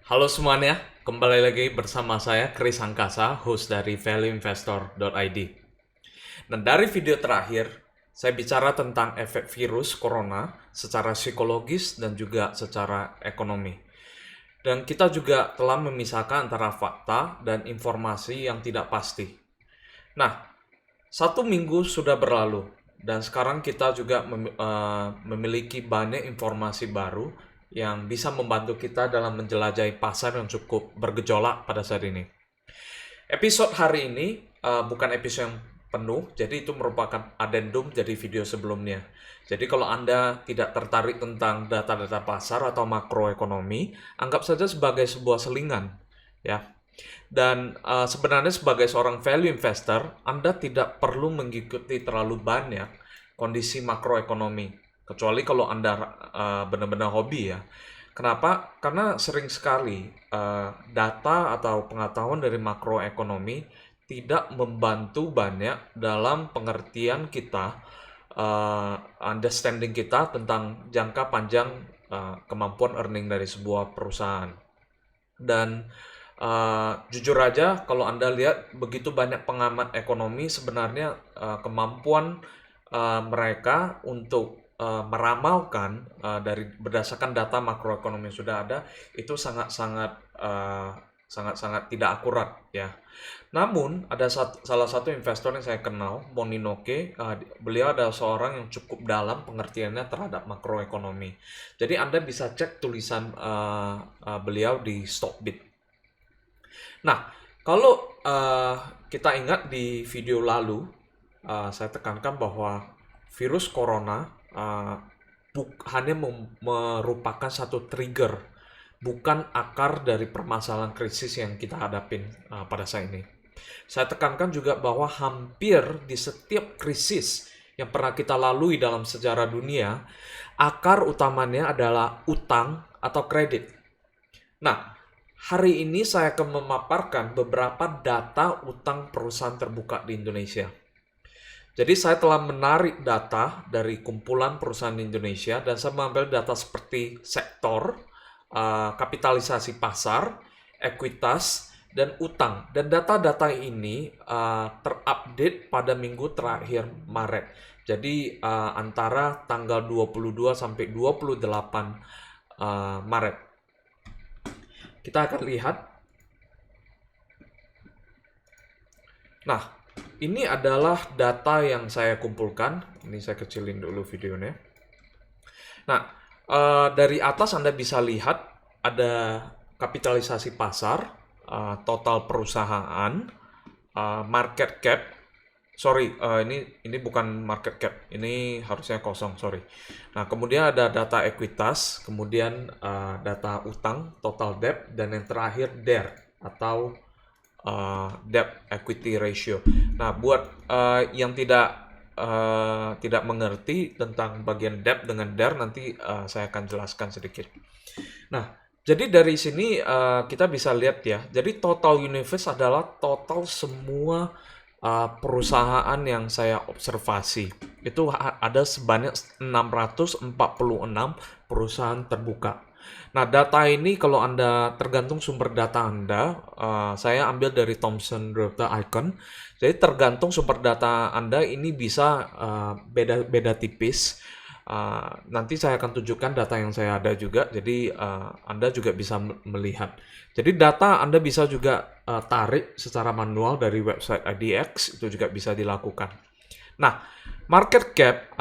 Halo semuanya, kembali lagi bersama saya Chris Angkasa, host dari valueinvestor.id. Dan dari video terakhir, saya bicara tentang efek virus corona secara psikologis dan juga secara ekonomi. Dan kita juga telah memisahkan antara fakta dan informasi yang tidak pasti. Nah, 1 minggu sudah berlalu, dan sekarang kita juga memiliki banyak informasi baru yang bisa membantu kita dalam menjelajahi pasar yang cukup bergejolak pada saat ini. Episode hari ini bukan episode yang penuh, jadi itu merupakan addendum dari video sebelumnya. Jadi kalau Anda tidak tertarik tentang data-data pasar atau makroekonomi, anggap saja sebagai sebuah selingan, ya. Dan sebenarnya sebagai seorang value investor, Anda tidak perlu mengikuti terlalu banyak kondisi makroekonomi, kecuali kalau Anda benar-benar hobi ya. Kenapa? Karena sering sekali data atau pengetahuan dari makroekonomi tidak membantu banyak dalam pengertian kita, understanding kita tentang jangka panjang kemampuan earning dari sebuah perusahaan. Dan jujur aja, kalau Anda lihat begitu banyak pengamat ekonomi, sebenarnya kemampuan mereka untuk meramalkan dari berdasarkan data makroekonomi yang sudah ada itu sangat-sangat tidak akurat ya. Namun ada salah satu investor yang saya kenal, Moninoke, beliau adalah seorang yang cukup dalam pengertiannya terhadap makroekonomi. Jadi Anda bisa cek tulisan beliau di Stockbit. Nah, kalau kita ingat di video lalu, saya tekankan bahwa virus corona hanya merupakan satu trigger, bukan akar dari permasalahan krisis yang kita hadapin pada saat ini. Saya tekankan juga bahwa hampir di setiap krisis yang pernah kita lalui dalam sejarah dunia, akar utamanya adalah utang atau kredit. Nah, hari ini saya akan memaparkan beberapa data utang perusahaan terbuka di Indonesia. Jadi saya telah menarik data dari kumpulan perusahaan di Indonesia dan saya mengambil data seperti sektor, kapitalisasi pasar, ekuitas, dan utang. Dan data-data ini terupdate pada minggu terakhir Maret. Jadi antara tanggal 22 sampai 28 Maret. Kita akan lihat. Nah, ini adalah data yang saya kumpulkan. Ini saya kecilin dulu videonya. Nah, dari atas Anda bisa lihat ada kapitalisasi pasar, total perusahaan, market cap. Sorry, ini bukan market cap. Ini harusnya kosong, sorry. Nah, kemudian ada data ekuitas, kemudian data utang, total debt, dan yang terakhir DER atau debt equity ratio. Nah, buat yang tidak mengerti tentang bagian debt dengan DER, nanti saya akan jelaskan sedikit. Nah, jadi dari sini kita bisa lihat ya. Jadi total universe adalah total semua perusahaan yang saya observasi. Itu ada sebanyak 646 perusahaan terbuka. Nah, data ini kalau Anda tergantung sumber data Anda, saya ambil dari Thomson Reuters Icon. Jadi tergantung sumber data Anda ini bisa beda tipis. Nanti saya akan tunjukkan data yang saya ada juga, jadi Anda juga bisa melihat. Jadi data Anda bisa juga tarik secara manual dari website IDX, itu juga bisa dilakukan. Nah, market cap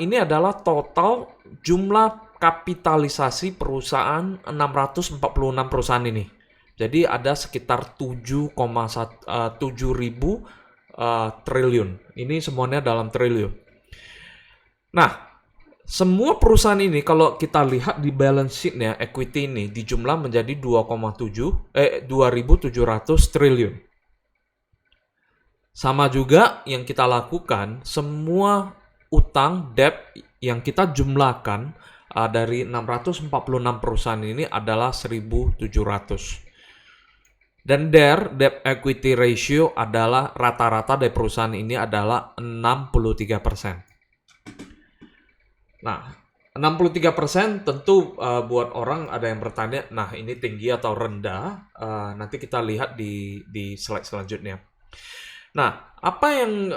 ini adalah total jumlah kapitalisasi perusahaan 646 perusahaan ini. Jadi ada sekitar 7,7 ribu triliun. Ini semuanya dalam triliun. Nah, semua perusahaan ini kalau kita lihat di balance sheet-nya, equity ini dijumlah menjadi 2.700 triliun. Sama juga yang kita lakukan, semua utang debt yang kita jumlahkan dari 646 perusahaan ini adalah 1.700. Dan debt equity ratio adalah rata-rata dari perusahaan ini adalah 63%. Nah, 63% tentu buat orang ada yang bertanya, nah ini tinggi atau rendah? Nanti kita lihat di slide selanjutnya. Nah, apa yang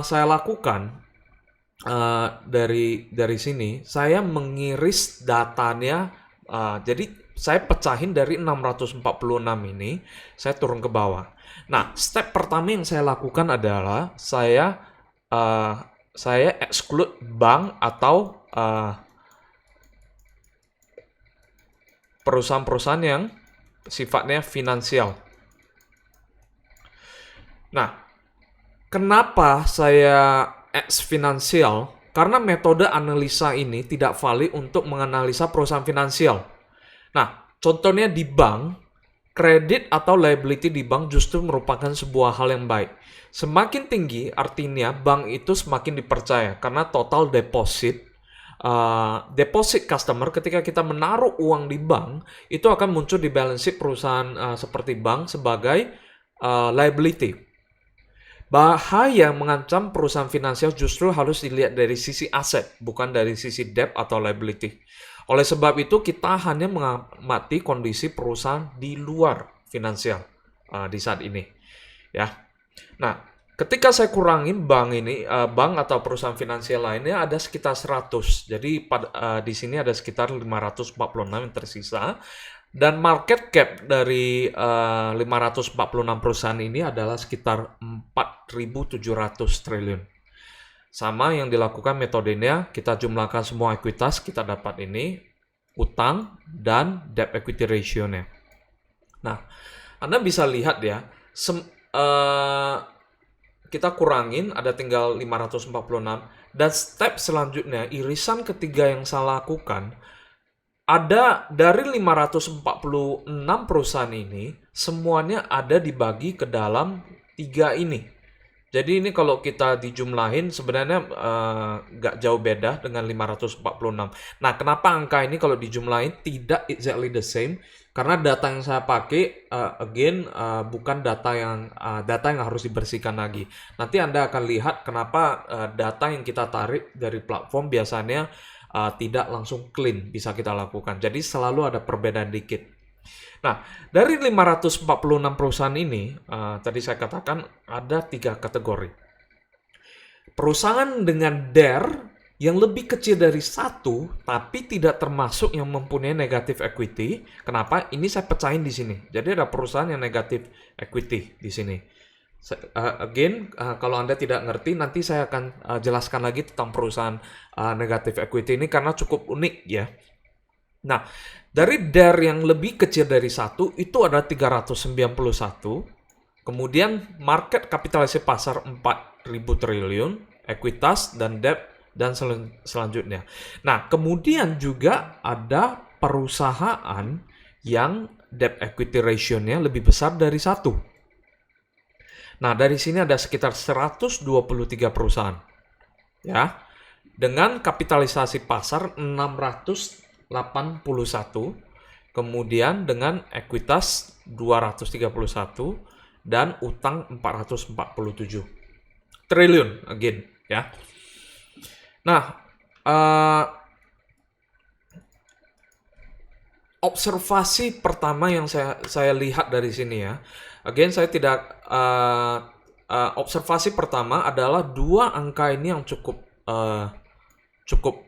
saya lakukan dari sini, saya mengiris datanya. Jadi saya pecahin dari 646 ini, saya turun ke bawah. Nah, step pertama yang saya lakukan adalah saya exclude bank atau perusahaan-perusahaan yang sifatnya finansial. Nah, kenapa saya X finansial? Karena metode analisa ini tidak valid untuk menganalisa perusahaan finansial. Nah, contohnya di bank, kredit atau liability di bank justru merupakan sebuah hal yang baik. Semakin tinggi artinya bank itu semakin dipercaya karena total deposit customer ketika kita menaruh uang di bank itu akan muncul di balance sheet perusahaan seperti bank sebagai liability. Bahaya mengancam perusahaan finansial justru harus dilihat dari sisi aset, bukan dari sisi debt atau liability. Oleh sebab itu, kita hanya mengamati kondisi perusahaan di luar finansial di saat ini. Ya. Nah, ketika saya kurangin bank ini, bank atau perusahaan finansial lainnya ada sekitar 100. Jadi di sini ada sekitar 546 yang tersisa. Dan market cap dari 546 perusahaan ini adalah sekitar 4.700 triliun. Sama yang dilakukan metodenya, kita jumlahkan semua ekuitas, kita dapat ini, utang dan debt equity ratio-nya. Nah, Anda bisa lihat ya, kita kurangin, ada tinggal 546, dan step selanjutnya, irisan ketiga yang saya lakukan, ada dari 546 perusahaan ini, semuanya ada dibagi ke dalam 3 ini. Jadi ini kalau kita dijumlahin sebenarnya nggak jauh beda dengan 546. Nah, kenapa angka ini kalau dijumlahin tidak exactly the same? Karena data yang saya pakai, bukan data yang harus dibersihkan lagi. Nanti Anda akan lihat kenapa data yang kita tarik dari platform biasanya tidak langsung clean bisa kita lakukan. Jadi selalu ada perbedaan dikit. Nah, dari 546 perusahaan ini, tadi saya katakan ada 3 kategori. Perusahaan dengan DER yang lebih kecil dari 1, tapi tidak termasuk yang mempunyai negatif equity. Kenapa? Ini saya pecahin di sini. Jadi ada perusahaan yang negatif equity di sini. Kalau Anda tidak ngerti, nanti saya akan jelaskan lagi tentang perusahaan negatif equity ini karena cukup unik ya. Nah, dari DER yang lebih kecil dari 1 itu ada 391. Kemudian market kapitalisasi pasar 4.000 triliun, ekuitas dan debt dan selanjutnya. Nah, kemudian juga ada perusahaan yang debt equity ratio-nya lebih besar dari 1. Nah, dari sini ada sekitar 123 perusahaan. Ya. Dengan kapitalisasi pasar 681, kemudian dengan ekuitas 231 dan utang 447 triliun again, ya. Nah, observasi pertama yang saya lihat dari sini ya. Again, saya tidak observasi pertama adalah 2 angka ini yang cukup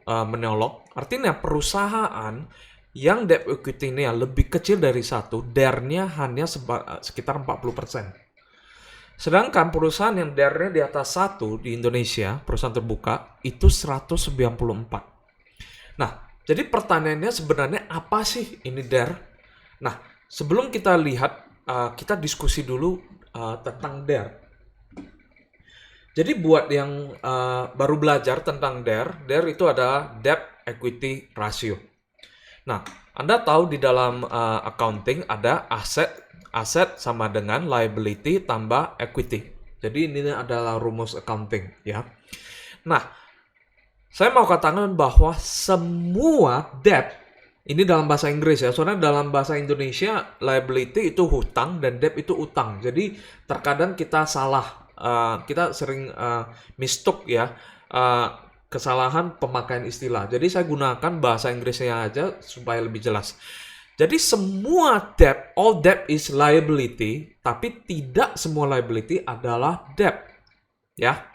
menyolok. Artinya perusahaan yang debt equity-nya lebih kecil dari 1, DER-nya hanya sekitar 40%. Sedangkan perusahaan yang DER-nya di atas 1 di Indonesia, perusahaan terbuka, itu 194. Nah, jadi pertanyaannya sebenarnya apa sih ini DER? Nah, sebelum kita lihat, kita diskusi dulu tentang DER. Jadi buat yang baru belajar tentang DER itu adalah Debt Equity Ratio. Nah, Anda tahu di dalam accounting ada aset sama dengan liability tambah equity. Jadi ini adalah rumus accounting ya. Nah, saya mau katakan bahwa semua debt ini dalam bahasa Inggris ya, soalnya dalam bahasa Indonesia liability itu hutang dan debt itu utang. Jadi terkadang kita salah, kita sering mistook ya. kesalahan pemakaian istilah. Jadi saya gunakan bahasa Inggrisnya aja supaya lebih jelas. Jadi semua debt, all debt is liability, tapi tidak semua liability adalah debt. Ya.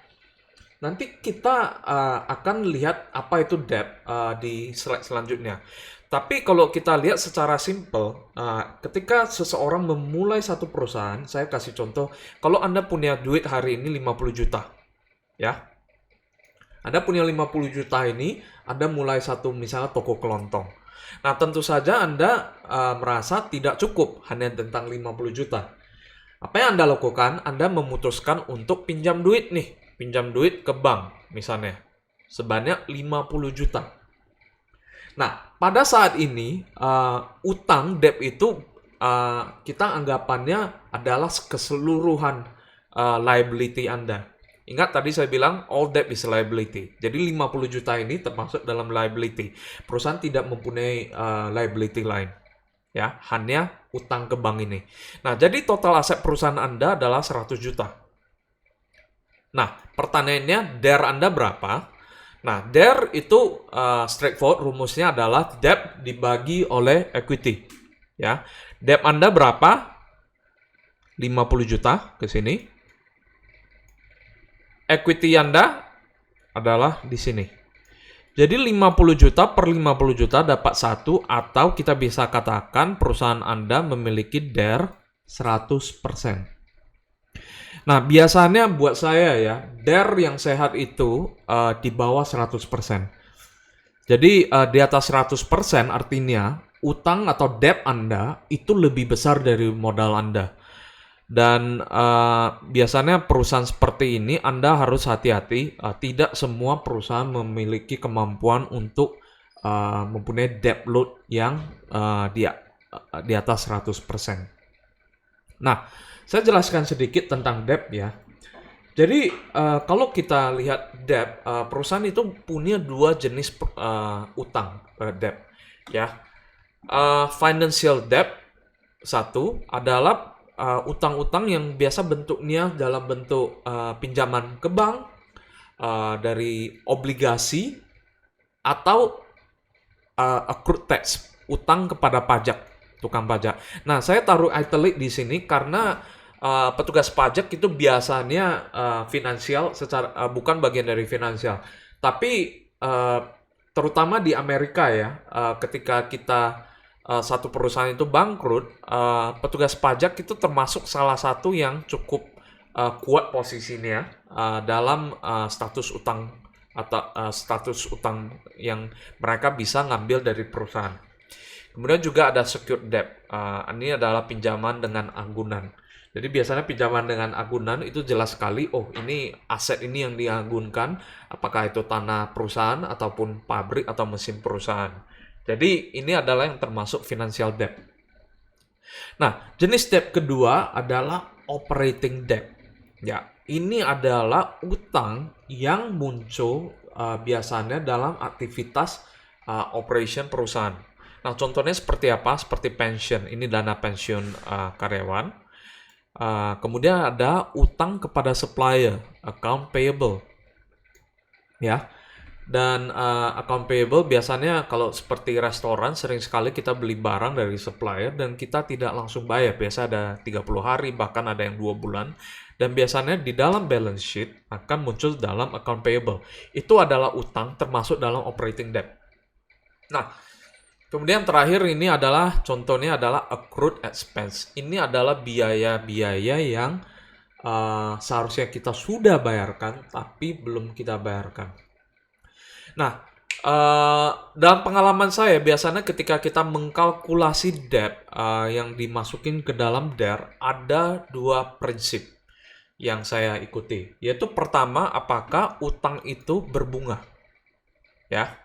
Nanti kita akan lihat apa itu debt di slide selanjutnya. Tapi kalau kita lihat secara simple, ketika seseorang memulai satu perusahaan, saya kasih contoh, kalau Anda punya duit hari ini 50 juta, ya. Anda punya 50 juta ini, Anda mulai satu misalnya toko kelontong. Nah, tentu saja Anda merasa tidak cukup hanya tentang 50 juta. Apa yang Anda lakukan? Anda memutuskan untuk pinjam duit nih, pinjam duit ke bank misalnya, sebanyak 50 juta. Nah, pada saat ini, utang debt itu kita anggapannya adalah keseluruhan liability Anda. Ingat tadi saya bilang all debt is liability. Jadi 50 juta ini termasuk dalam liability. Perusahaan tidak mempunyai liability lain. Ya, hanya utang ke bank ini. Nah, jadi total aset perusahaan Anda adalah 100 juta. Nah, pertanyaannya, DER Anda berapa? Nah, DER itu straightforward, rumusnya adalah debt dibagi oleh equity. Ya, debt Anda berapa? 50 juta ke sini. Equity Anda adalah di sini. Jadi 50 juta per 50 juta dapat 1, atau kita bisa katakan perusahaan Anda memiliki DER 100%. Nah, biasanya buat saya ya, DER yang sehat itu di bawah 100%. Jadi di atas 100% artinya utang atau debt Anda itu lebih besar dari modal Anda. Dan biasanya perusahaan seperti ini Anda harus hati-hati, tidak semua perusahaan memiliki kemampuan untuk mempunyai debt load yang di atas 100%. Nah, saya jelaskan sedikit tentang debt ya. Jadi kalau kita lihat debt, perusahaan itu punya dua jenis utang debt ya. Financial debt satu adalah utang-utang yang biasa bentuknya dalam bentuk pinjaman ke bank, dari obligasi, atau accrued tax, utang kepada pajak, tukang pajak. Nah, saya taruh italic di sini karena petugas pajak itu biasanya finansial secara bukan bagian dari finansial. Tapi terutama di Amerika ya, ketika kita satu perusahaan itu bangkrut, petugas pajak itu termasuk salah satu yang cukup kuat posisinya dalam status utang atau status utang yang mereka bisa ngambil dari perusahaan. Kemudian juga ada secured debt. Ini adalah pinjaman dengan agunan. Jadi biasanya pinjaman dengan agunan itu jelas sekali, oh ini aset ini yang diagunkan, apakah itu tanah perusahaan ataupun pabrik atau mesin perusahaan. Jadi ini adalah yang termasuk financial debt. Nah, jenis debt kedua adalah operating debt. Ya, ini adalah utang yang muncul biasanya dalam aktivitas operation perusahaan. Nah, contohnya seperti apa? Seperti pension. Ini dana pensiun karyawan. Kemudian ada utang kepada supplier, account payable. Ya. Dan account payable biasanya kalau seperti restoran sering sekali kita beli barang dari supplier dan kita tidak langsung bayar. Biasa ada 30 hari, bahkan ada yang 2 bulan. Dan biasanya di dalam balance sheet akan muncul dalam account payable. Itu adalah utang termasuk dalam operating debt. Nah, kemudian terakhir ini adalah contohnya adalah accrued expense. Ini adalah biaya-biaya yang seharusnya kita sudah bayarkan tapi belum kita bayarkan. Nah, dalam pengalaman saya biasanya ketika kita mengkalkulasi debt yang dimasukin ke dalam DER, ada 2 prinsip yang saya ikuti. Yaitu pertama, apakah utang itu berbunga? Ya.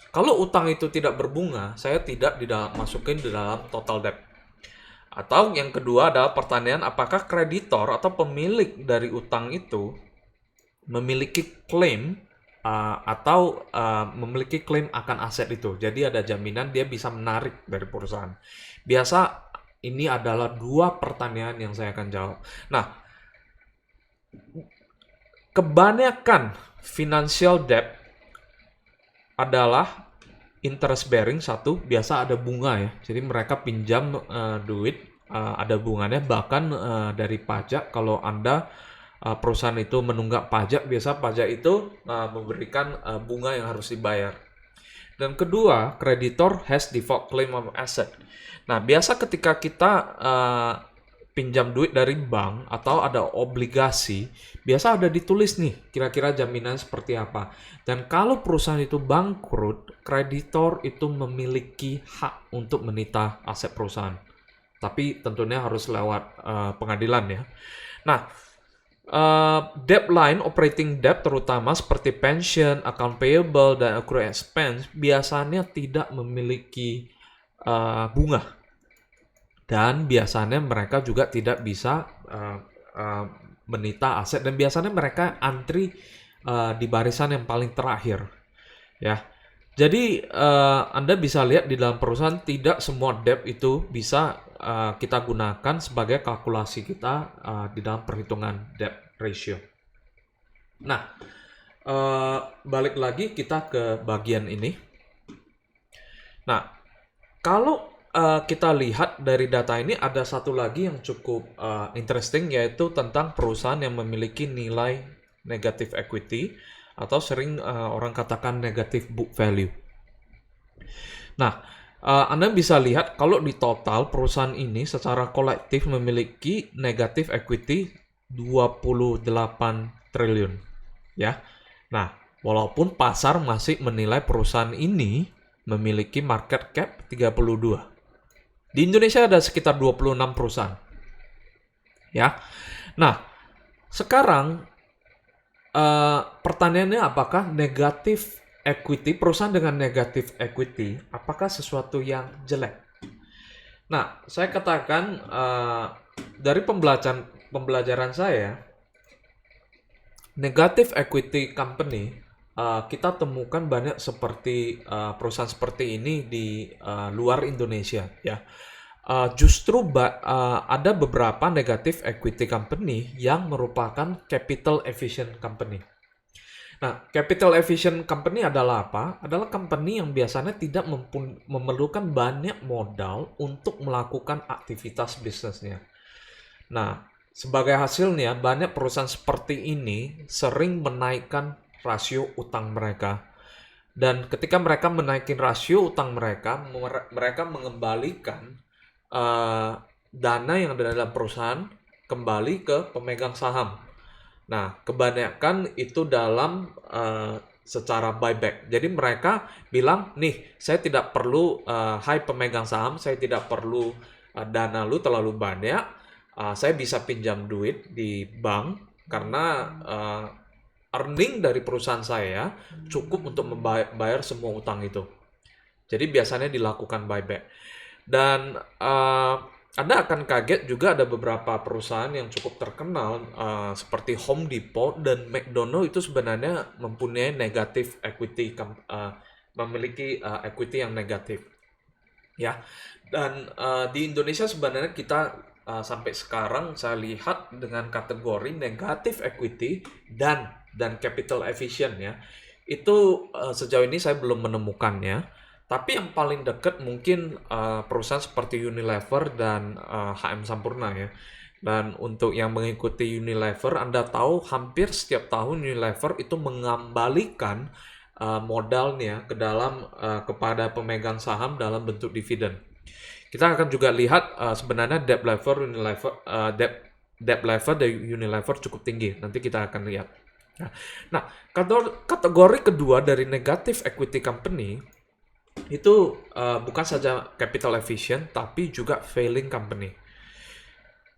Kalau utang itu tidak berbunga, saya tidak masukin di dalam total debt. Atau yang kedua adalah pertanyaan, apakah kreditor atau pemilik dari utang itu memiliki klaim atau memiliki klaim akan aset itu. Jadi ada jaminan dia bisa menarik dari perusahaan. Biasa ini adalah 2 pertanyaan yang saya akan jawab. Nah, kebanyakan financial debt adalah interest bearing satu, biasa ada bunga ya. Jadi mereka pinjam duit, ada bunganya, bahkan dari pajak. Kalau Anda perusahaan itu menunggak pajak, biasa pajak itu memberikan bunga yang harus dibayar. Dan kedua, creditor has default claim of asset. Nah, biasa ketika kita pinjam duit dari bank atau ada obligasi, biasa ada ditulis nih kira-kira jaminan seperti apa. Dan kalau perusahaan itu bangkrut, kreditor itu memiliki hak untuk menyita aset perusahaan. Tapi tentunya harus lewat pengadilan ya. Nah, debt line, operating debt terutama seperti pension, account payable, dan accrued expense biasanya tidak memiliki bunga. Dan biasanya mereka juga tidak bisa menyita aset, dan biasanya mereka antri di barisan yang paling terakhir ya. Jadi Anda bisa lihat di dalam perusahaan tidak semua debt itu bisa kita gunakan sebagai kalkulasi kita di dalam perhitungan debt ratio. Nah, balik lagi kita ke bagian ini. Nah, kalau kita lihat dari data ini, ada satu lagi yang cukup interesting, yaitu tentang perusahaan yang memiliki nilai negative equity atau sering orang katakan negative book value. Nah, Anda bisa lihat kalau di total perusahaan ini secara kolektif memiliki negative equity 28 triliun ya. Nah, walaupun pasar masih menilai perusahaan ini memiliki market cap 32. Di Indonesia ada sekitar 26 perusahaan. Ya. Nah, sekarang pertanyaannya, apakah negatif equity, perusahaan dengan negatif equity, apakah sesuatu yang jelek? Nah, saya katakan dari pembelajaran saya, negative equity company kita temukan banyak seperti perusahaan seperti ini di luar Indonesia ya. Justru ada beberapa negative equity company yang merupakan capital efficient company. Nah, capital efficient company adalah apa? Adalah company yang biasanya tidak memerlukan banyak modal untuk melakukan aktivitas bisnisnya. Nah, sebagai hasilnya banyak perusahaan seperti ini sering menaikkan rasio utang mereka. Dan ketika mereka menaikin rasio utang mereka, mereka mengembalikan dana yang ada dalam perusahaan kembali ke pemegang saham. Nah, kebanyakan itu dalam secara buyback. Jadi mereka bilang, nih, saya tidak perlu, hai pemegang saham, saya tidak perlu dana lu terlalu banyak, saya bisa pinjam duit di bank karena earning dari perusahaan saya cukup untuk membayar semua utang itu. Jadi biasanya dilakukan buyback. Dan Anda akan kaget juga ada beberapa perusahaan yang cukup terkenal seperti Home Depot dan McDonald itu sebenarnya mempunyai negatif equity, memiliki equity yang negatif. Ya. Dan di Indonesia sebenarnya kita sampai sekarang saya lihat dengan kategori negatif equity dan capital efficient ya. Itu sejauh ini saya belum menemukannya. Tapi yang paling dekat mungkin perusahaan seperti Unilever dan HM Sampurna ya. Dan untuk yang mengikuti Unilever, Anda tahu hampir setiap tahun Unilever itu mengembalikan modalnya ke dalam kepada pemegang saham dalam bentuk dividen. Kita akan juga lihat sebenarnya debt level dari Unilever cukup tinggi. Nanti kita akan lihat. Nah, kategori kedua dari negative equity company itu bukan saja capital efficient, tapi juga failing company.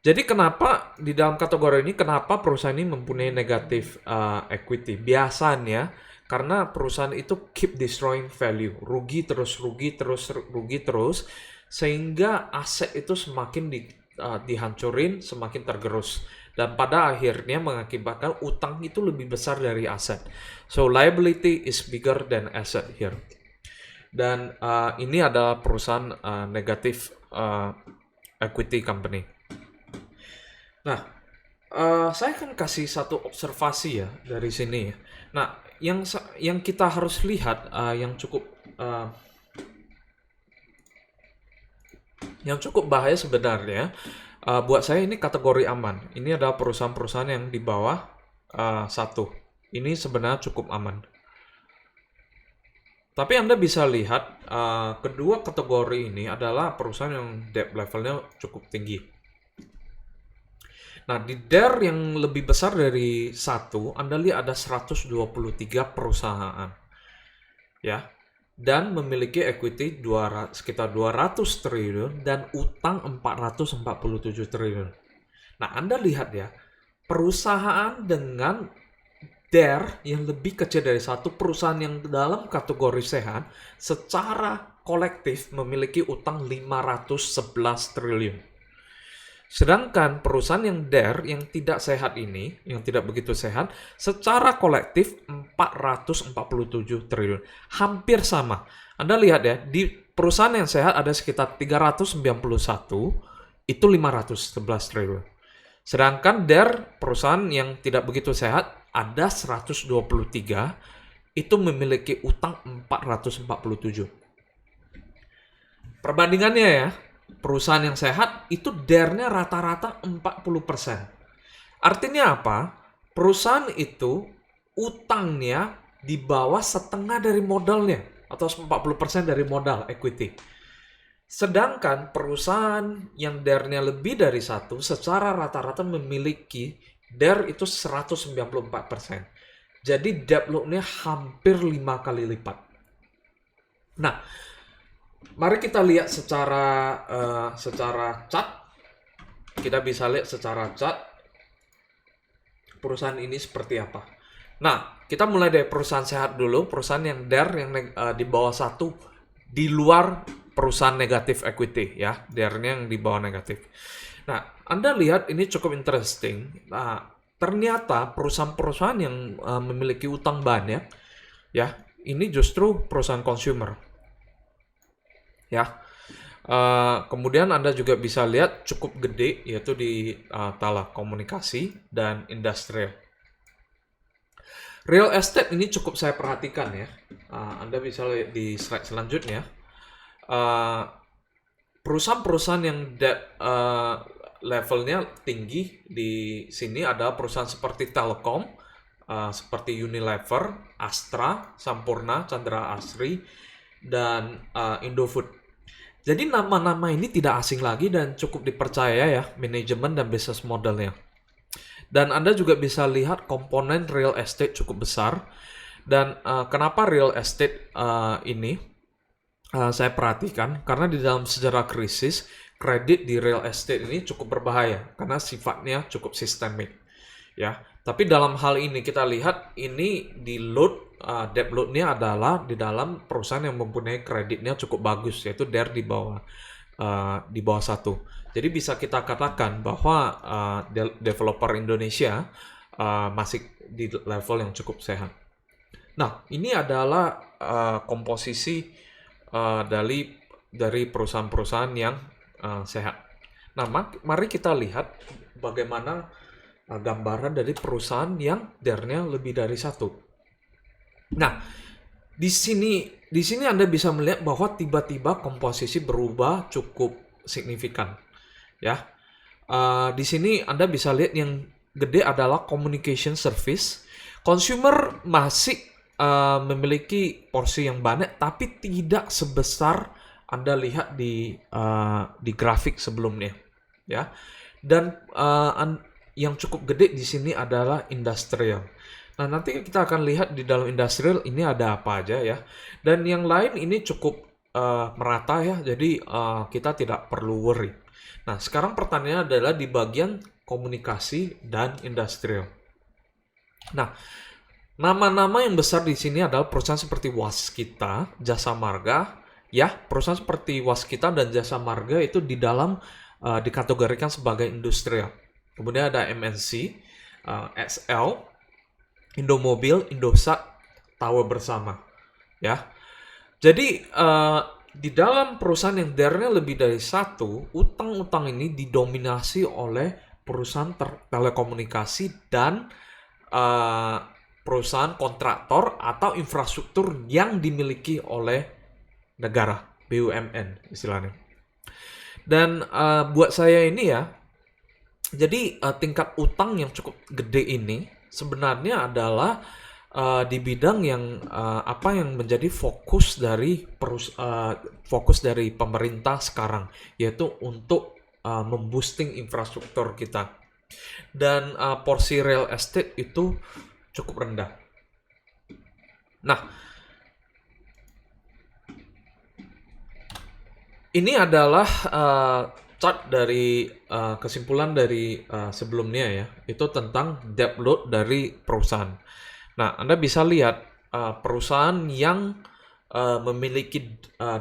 Jadi kenapa di dalam kategori ini, kenapa perusahaan ini mempunyai negative equity? Biasanya karena perusahaan itu keep destroying value, rugi terus, sehingga aset itu semakin dihancurin, semakin tergerus. Dan pada akhirnya mengakibatkan utang itu lebih besar dari aset. So liability is bigger than asset here. Dan ini adalah perusahaan negative equity company. Nah, Saya akan kasih satu observasi ya dari sini ya. Nah, yang kita harus lihat uh, yang cukup bahaya sebenarnya, buat saya ini kategori aman. Ini adalah perusahaan-perusahaan yang di bawah satu. Ini sebenarnya cukup aman. Tapi Anda bisa lihat kedua kategori ini adalah perusahaan yang debt levelnya cukup tinggi. Nah, di DER yang lebih besar dari satu, Anda lihat ada 123 perusahaan. Ya, dan memiliki equity sekitar 200 triliun dan utang 447 triliun. Nah, Anda lihat ya, perusahaan dengan DER yang lebih kecil dari satu, perusahaan yang dalam kategori sehat secara kolektif memiliki utang 511 triliun. Sedangkan perusahaan yang DER yang tidak sehat ini, yang tidak begitu sehat, secara kolektif 447 triliun. Hampir sama. Anda lihat ya, di perusahaan yang sehat ada sekitar 391, itu 511 triliun. Sedangkan DER perusahaan yang tidak begitu sehat ada 123, itu memiliki utang 447. Perbandingannya ya, perusahaan yang sehat itu DER-nya rata-rata 40%. Artinya apa? Perusahaan itu utangnya di bawah setengah dari modalnya atau 40% dari modal equity. Sedangkan perusahaan yang DER-nya lebih dari satu secara rata-rata memiliki DER itu 194%. Jadi debt load-nya hampir 5 kali lipat. Nah, mari kita lihat secara chart. Kita bisa lihat secara chart perusahaan ini seperti apa. Nah, kita mulai dari perusahaan sehat dulu. Perusahaan yang DER yang di bawah satu, di luar perusahaan negatif equity ya. DER-nya yang di bawah negatif. Nah, Anda lihat ini cukup interesting. Nah, ternyata perusahaan-perusahaan yang memiliki utang banyak ya, ini justru perusahaan consumer. Ya, kemudian Anda juga bisa lihat cukup gede, yaitu di telekomunikasi dan industrial. Real estate ini cukup saya perhatikan ya. Anda bisa lihat di slide selanjutnya. Perusahaan-perusahaan yang debt levelnya tinggi di sini adalah perusahaan seperti Telkom, seperti Unilever, Astra, Sampurna, Chandra Asri, dan Indofood. Jadi nama-nama ini tidak asing lagi dan cukup dipercaya ya, manajemen dan bisnis modelnya. Dan Anda juga bisa lihat komponen real estate cukup besar. Dan kenapa real estate ini saya perhatikan? Karena di dalam sejarah krisis, kredit di real estate ini cukup berbahaya karena sifatnya cukup sistemik. Ya, tapi dalam hal ini kita lihat ini di load debt load-nya adalah di dalam perusahaan yang mempunyai kreditnya cukup bagus, yaitu DER di bawah satu. Jadi bisa kita katakan bahwa developer Indonesia masih di level yang cukup sehat. Nah, ini adalah komposisi dari perusahaan-perusahaan yang sehat. Nah, mari kita lihat bagaimana gambaran dari perusahaan yang DER-nya lebih dari satu. Nah, di sini Anda bisa melihat bahwa tiba-tiba komposisi berubah cukup signifikan. Ya, di sini Anda bisa lihat yang gede adalah communication service. Consumer masih memiliki porsi yang banyak, tapi tidak sebesar Anda lihat di grafik sebelumnya. Ya, dan yang cukup gede di sini adalah industrial. Nah, nanti kita akan lihat di dalam industrial ini ada apa aja ya. Dan yang lain ini cukup merata ya, jadi kita tidak perlu worry. Nah, sekarang pertanyaannya adalah di bagian komunikasi dan industrial. Nah, nama-nama yang besar di sini adalah perusahaan seperti Waskita, Jasa Marga. Ya, perusahaan seperti Waskita dan Jasa Marga itu di dalam dikategorikan sebagai industrial. Kemudian ada MNC, XL, Indomobil, Indosat, Tower Bersama. Ya, jadi di dalam perusahaan yang DER-nya lebih dari satu, utang-utang ini didominasi oleh perusahaan telekomunikasi dan uh, perusahaan kontraktor atau infrastruktur yang dimiliki oleh negara, BUMN istilahnya. Dan buat saya ini ya, jadi tingkat utang yang cukup gede ini sebenarnya adalah di bidang yang apa yang menjadi fokus dari pemerintah sekarang, yaitu untuk memboosting infrastruktur kita. Dan porsi real estate itu cukup rendah. Nah, ini adalah chart dari kesimpulan dari sebelumnya ya, itu tentang debt load dari perusahaan. Nah, Anda bisa lihat perusahaan yang memiliki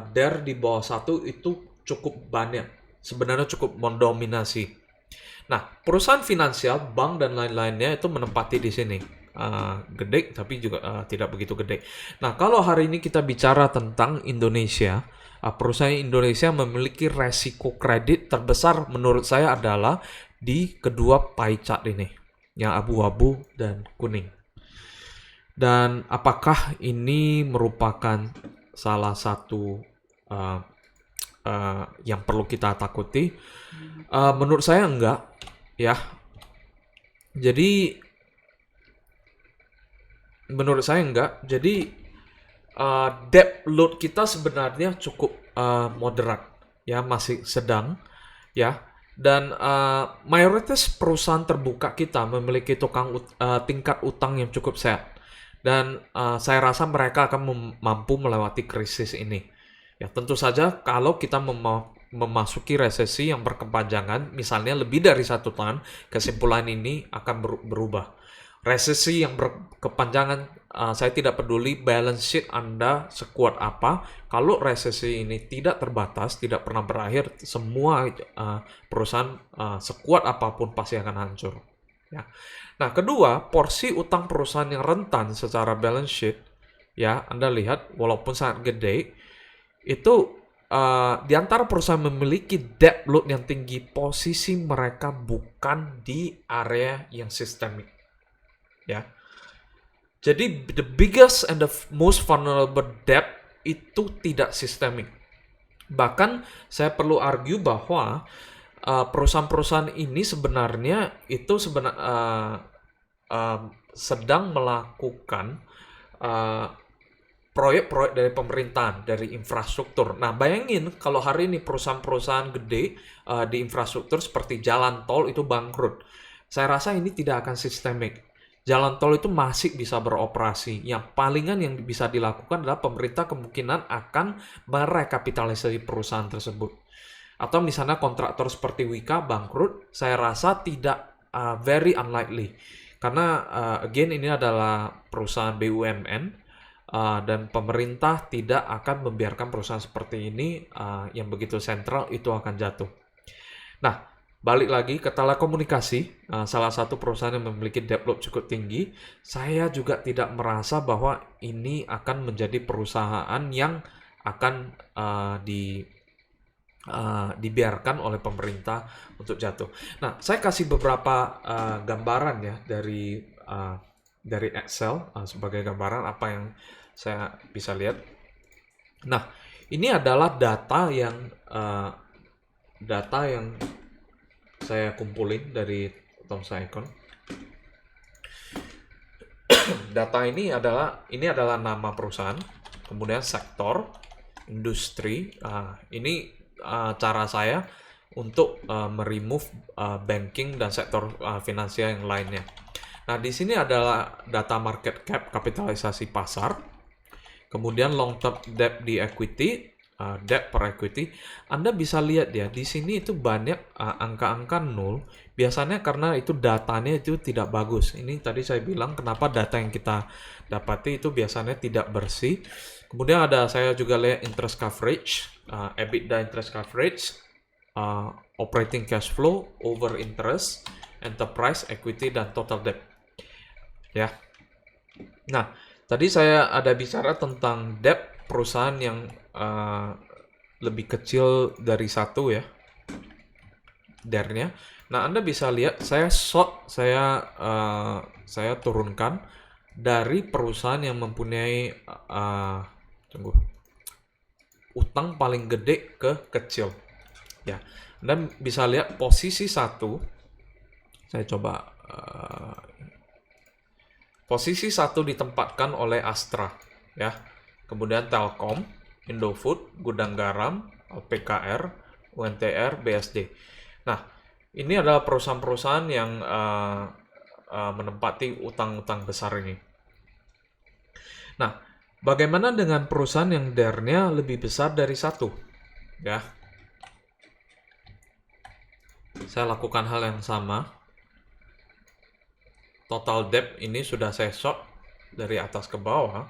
DER di bawah 1 itu cukup banyak, sebenarnya cukup mendominasi. Nah, perusahaan finansial, bank dan lain-lainnya itu menempati di sini. Gede tapi juga tidak begitu gede. Nah, kalau hari ini kita bicara tentang Indonesia, perusahaan Indonesia memiliki resiko kredit terbesar menurut saya adalah di kedua pie chart ini, yang abu-abu dan kuning. Dan apakah ini merupakan salah satu yang perlu kita takuti? Menurut saya enggak, ya. Jadi menurut saya enggak. Jadi debt load kita sebenarnya cukup moderat, ya, masih sedang, ya. Dan mayoritas perusahaan terbuka kita memiliki tingkat utang yang cukup sehat. Dan saya rasa mereka akan mampu melewati krisis ini. Ya, tentu saja kalau kita memasuki resesi yang berkepanjangan, misalnya lebih dari 1 tahun, kesimpulan ini akan berubah. Resesi yang berkepanjangan, saya tidak peduli balance sheet Anda sekuat apa, kalau resesi ini tidak terbatas, tidak pernah berakhir, semua perusahaan sekuat apapun pasti akan hancur. Ya. Nah, kedua, porsi utang perusahaan yang rentan secara balance sheet, ya, Anda lihat walaupun sangat gede, itu di antara perusahaan memiliki debt load yang tinggi, posisi mereka bukan di area yang sistemik, ya. Jadi the biggest and the most vulnerable debt itu tidak sistemik. Bahkan saya perlu argue bahwa perusahaan-perusahaan ini sebenarnya itu sedang melakukan proyek-proyek dari pemerintahan, dari infrastruktur. Nah, bayangin kalau hari ini perusahaan-perusahaan gede di infrastruktur seperti jalan tol itu bangkrut. Saya rasa ini tidak akan sistemik. Jalan tol itu masih bisa beroperasi. Yang palingan yang bisa dilakukan adalah pemerintah kemungkinan akan merekapitalisasi perusahaan tersebut. Atau misalnya kontraktor seperti Wika bangkrut, saya rasa tidak very unlikely. Karena again ini adalah perusahaan BUMN. Dan pemerintah tidak akan membiarkan perusahaan seperti ini yang begitu sentral itu akan jatuh. Nah, balik lagi ke telekomunikasi, salah satu perusahaan yang memiliki debt load cukup tinggi. Saya juga tidak merasa bahwa ini akan menjadi perusahaan yang akan dibiarkan oleh pemerintah untuk jatuh. Nah, saya kasih beberapa gambaran ya dari Excel sebagai gambaran apa yang saya bisa lihat. Nah, ini adalah data yang saya kumpulin dari Thomson Icon. Data ini adalah nama perusahaan, kemudian sektor, industri. Ini cara saya untuk meremove banking dan sektor finansial yang lainnya. Nah, di sini adalah data market cap, kapitalisasi pasar. Kemudian long term debt di equity, debt per equity. Anda bisa lihat ya, di sini itu banyak angka-angka nol. Biasanya karena itu datanya itu tidak bagus. Ini tadi saya bilang kenapa data yang kita dapati itu biasanya tidak bersih. Kemudian saya juga lihat interest coverage, EBITDA interest coverage, operating cash flow, over interest, enterprise equity, dan total debt. Ya. Nah, tadi saya ada bicara tentang debt perusahaan yang lebih kecil dari 1 ya. DER-nya. Nah, Anda bisa lihat saya turunkan dari perusahaan yang mempunyai utang paling gede ke kecil. Ya, Anda bisa lihat posisi satu. Saya coba posisi satu ditempatkan oleh Astra, ya. Kemudian Telkom, Indofood, Gudang Garam, PKR, UNTR, BSD. Nah, ini adalah perusahaan-perusahaan yang menempati utang-utang besar ini. Nah, bagaimana dengan perusahaan yang DER-nya lebih besar dari satu? Ya, saya lakukan hal yang sama. Total debt ini sudah saya sort dari atas ke bawah.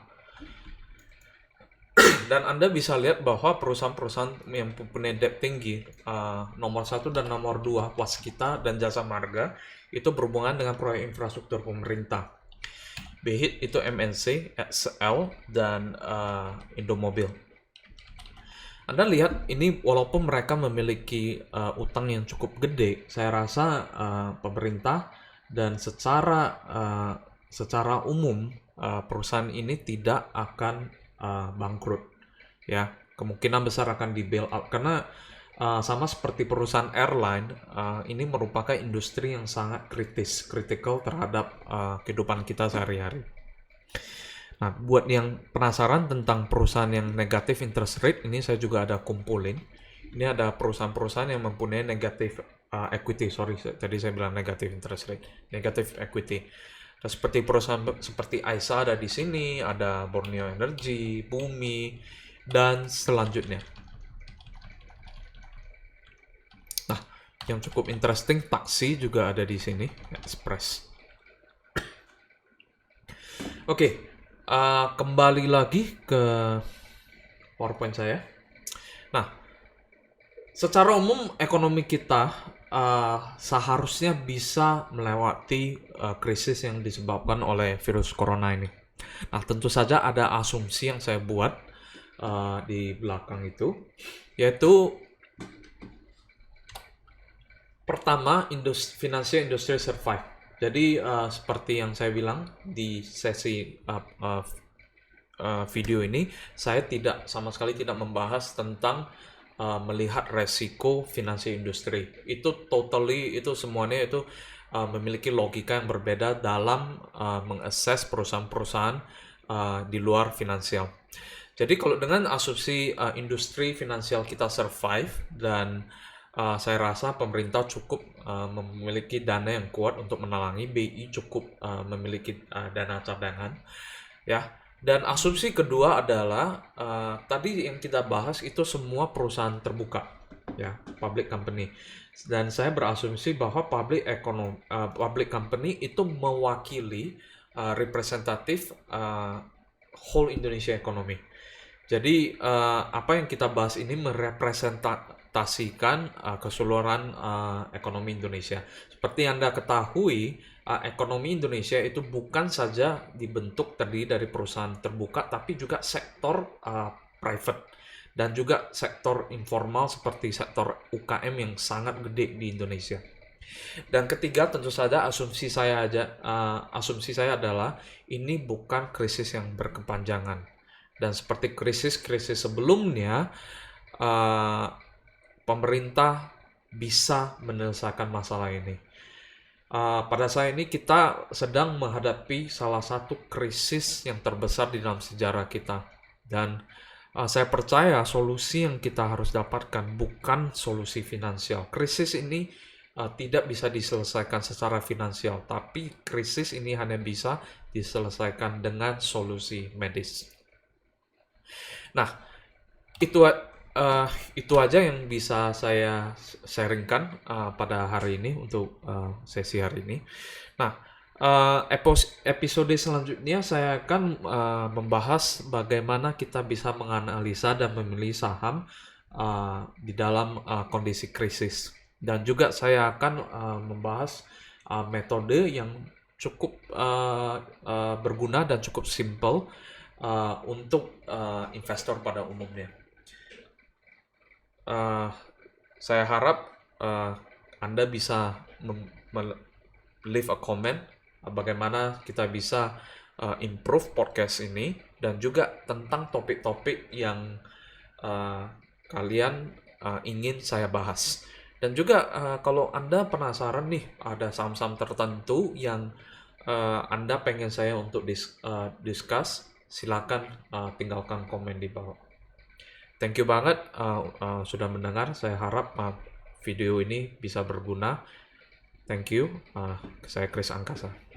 Dan Anda bisa lihat bahwa perusahaan-perusahaan yang mempunyai debt tinggi, nomor 1 dan nomor 2, Waskita dan Jasa Marga, itu berhubungan dengan proyek infrastruktur pemerintah. BHIT itu MNC, XL, dan Indomobil. Anda lihat ini walaupun mereka memiliki utang yang cukup gede, saya rasa pemerintah dan secara umum perusahaan ini tidak akan bangkrut. Ya, kemungkinan besar akan di bail out karena sama seperti perusahaan airline, ini merupakan industri yang sangat kritikal terhadap kehidupan kita sehari-hari. Nah, buat yang penasaran tentang perusahaan yang negatif interest rate, ini saya juga ada kumpulin. Ini ada perusahaan-perusahaan yang mempunyai negatif equity, tadi saya bilang negatif interest rate, negatif equity. Nah, seperti perusahaan seperti Aisa ada di sini, ada Borneo Energy, Bumi, dan selanjutnya. Nah, yang cukup interesting, taksi juga ada di sini, Express. Oke, kembali lagi ke PowerPoint saya. Nah, secara umum ekonomi kita seharusnya bisa melewati krisis yang disebabkan oleh virus corona ini. Nah, tentu saja ada asumsi yang saya buat di belakang itu, yaitu pertama, financial industry survive. Jadi seperti yang saya bilang di sesi video ini, saya sama sekali tidak membahas tentang melihat resiko financial industry. Itu semuanya itu memiliki logika yang berbeda dalam mengakses perusahaan-perusahaan di luar finansial. Jadi kalau dengan asumsi industri finansial kita survive dan saya rasa pemerintah cukup memiliki dana yang kuat untuk menalangi, BI cukup memiliki dana cadangan, ya. Dan asumsi kedua adalah tadi yang kita bahas itu semua perusahaan terbuka, ya, public company. Dan saya berasumsi bahwa public company itu mewakili representatif whole Indonesia economy. Jadi apa yang kita bahas ini merepresentasikan keseluruhan ekonomi Indonesia. Seperti Anda ketahui, ekonomi Indonesia itu bukan saja dibentuk terdiri dari perusahaan terbuka, tapi juga sektor private dan juga sektor informal seperti sektor UKM yang sangat gede di Indonesia. Dan ketiga, tentu saja asumsi saya adalah ini bukan krisis yang berkepanjangan. Dan seperti krisis-krisis sebelumnya, pemerintah bisa menyelesaikan masalah ini. Pada saat ini kita sedang menghadapi salah satu krisis yang terbesar di dalam sejarah kita. Dan saya percaya solusi yang kita harus dapatkan bukan solusi finansial. Krisis ini tidak bisa diselesaikan secara finansial, tapi krisis ini hanya bisa diselesaikan dengan solusi medis. Nah, itu aja yang bisa saya sharingkan pada hari ini untuk sesi hari ini. Nah, episode selanjutnya saya akan membahas bagaimana kita bisa menganalisa dan memilih saham di dalam kondisi krisis. Dan juga saya akan membahas metode yang cukup berguna dan cukup simple untuk investor pada umumnya. Saya harap Anda bisa leave a comment bagaimana kita bisa improve podcast ini, dan juga tentang topik-topik yang kalian ingin saya bahas. Dan juga kalau Anda penasaran nih, ada saham-saham tertentu yang Anda pengen saya untuk discuss, silakan tinggalkan komen di bawah. Thank you banget sudah mendengar. Saya harap video ini bisa berguna. Thank you. Saya Chris Angkasa.